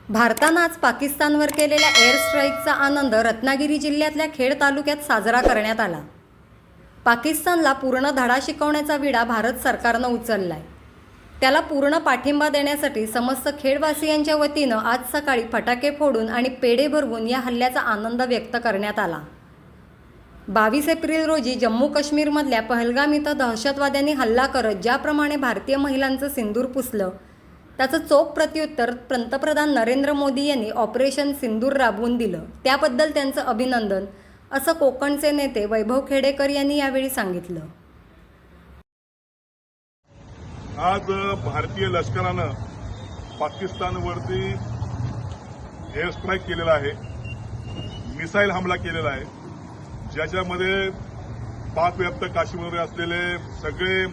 भारतानं आज पाकिस्तानवर केलेल्या एअर स्ट्राईकचा आनंद रत्नागिरी जिल्ह्यातल्या खेड तालुक्यात साजरा करण्यात आला। पाकिस्तानला पूर्ण धडा शिकवण्याचा विडा भारत सरकारनं उचललाय। त्याला पूर्ण पाठिंबा देण्यासाठी समस्त खेडवासियांच्या वतीनं आज सकाळी फटाके फोडून आणि पेढे भरवून या हल्ल्याचा आनंद व्यक्त करण्यात आला। 22 एप्रिल रोजी जम्मू काश्मीरमधल्या पहलगाम इथं दहशतवाद्यांनी हल्ला करत ज्याप्रमाणे भारतीय महिलांचं सिंदूर पुसलं त्याचं चोख प्रत्युत्तर पंतप्रधान नरेंद्र मोदी यांनी ऑपरेशन सिंदूर राबवून दिलं, त्याबद्दल त्यांचं अभिनंदन, असं कोकणचे नेते वैभव खेडेकर यांनी यावेळी सांगितलं। आज भारतीय लष्करानं पाकिस्तानवरती एअर स्ट्राईक केलेला आहे, मिसाईल हमला केलेला आहे, ज्याच्यामध्ये पाक व्याप्त काश्मीरमध्ये असलेले सगळे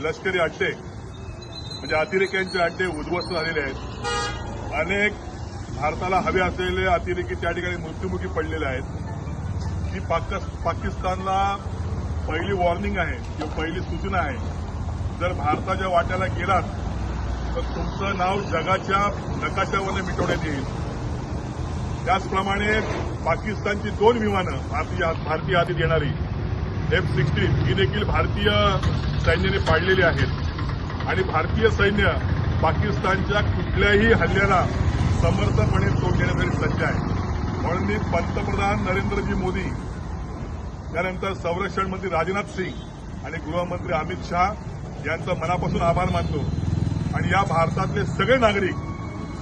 लष्करी अड्डे म्हणजे अतिरेक्यांचे अड्डे उद्ध्वस्त झालेले आहेत। अनेक भारताला हवे असलेले अतिरेकी त्या ठिकाणी मृत्युमुखी पडलेले आहेत। ही पाकिस्तानला पहिली वॉर्निंग आहे किंवा पहिली सूचना आहे, जर भारताच्या वाट्याला गेलात तर तुमचं नाव जगाच्या नकाशावर मिटवण्यात येईल। त्याचप्रमाणे पाकिस्तानची 2 विमानं भारतीय हाती येणारी F-16 ही देखील भारतीय सैन्याने पाडलेली आहेत आणि भारतीय सैन्य पाकिस्तानच्या कुठल्याही हल्ल्याला समर्थपणे तोंड देण्यासाठी सज्ज आहे। म्हणून मी पंतप्रधान नरेंद्रजी मोदी, त्यानंतर संरक्षण मंत्री राजनाथ सिंग आणि गृहमंत्री अमित शाह यांचा मनापासून आभार मानतो आणि या भारतातले सगळे नागरिक,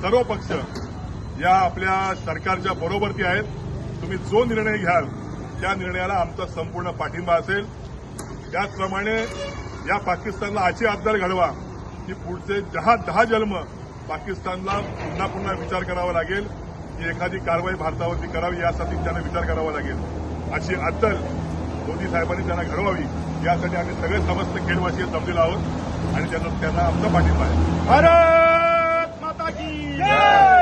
सर्व पक्ष या आपल्या सरकारच्या बरोबरती आहेत। तुम्ही जो निर्णय घ्याल त्या निर्णयाला आमचा संपूर्ण पाठिंबा असेल। त्याचप्रमाणे या पाकिस्तानला असे आद्दार घडवा की पुढचे 10 जन्म पाकिस्तानला पुन्हा विचार करावा लागेल की एखादी कारवाई भारतावरती करावी, यासाठी त्यांना विचार करावा लागेल। अशी अद्दल मोदी साहेबांनी त्यांना घडवावी, यासाठी आम्ही सगळे समस्त खेडवासी जमलेलो आहोत आणि त्यांना आमचा पाठिंबा आहे। भारत माता की जय।